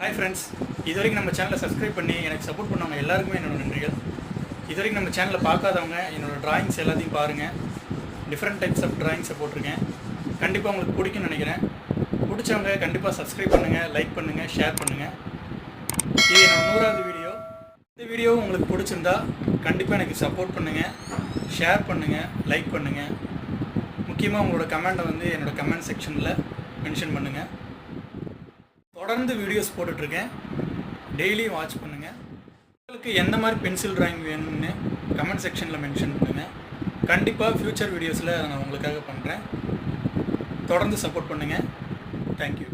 Hi friends, இது வரைக்கும் நம்ம சேனலை சப்ஸ்கிரைப் பண்ணி எனக்கு சப்போர்ட் பண்ணவங்க எல்லாருக்குமே என்னோட நன்றிகள். இது வரைக்கும் நம்ம சேனலில் பார்க்காதவங்க என்னோடய ட்ராயிங்ஸ் எல்லாத்தையும் பாருங்கள். டிஃப்ரெண்ட் டைப்ஸ் ஆஃப் ட்ராயிங்ஸை போட்டிருக்கேன். கண்டிப்பாக உங்களுக்கு பிடிக்கும்னு நினைக்கிறேன். பிடிச்சவங்க கண்டிப்பாக சப்ஸ்கிரைப் பண்ணுங்கள், லைக் பண்ணுங்கள், ஷேர் பண்ணுங்கள். இது என்னோடய 100வது வீடியோ. இந்த வீடியோ உங்களுக்கு பிடிச்சிருந்தா கண்டிப்பாக எனக்கு சப்போர்ட் பண்ணுங்கள், ஷேர் பண்ணுங்கள், லைக் பண்ணுங்கள். முக்கியமாக உங்களோட கமெண்ட்டை வந்து என்னோடய கமெண்ட் செக்ஷனில் மென்ஷன் பண்ணுங்கள். தொடர்ந்து வீடியோஸ் போட்டுட்ருக்கேன், டெய்லியும் வாட்ச் பண்ணுங்கள். உங்களுக்கு எந்த மாதிரி பென்சில் ட்ராயிங் வேணும்னு கமெண்ட் செக்ஷனில் மென்ஷன் பண்ணுங்கள். கண்டிப்பாக ஃப்யூச்சர் வீடியோஸில் நான் உங்களுக்காக பண்ணுறேன். தொடர்ந்து சப்போர்ட் பண்ணுங்கள். தேங்க்யூ.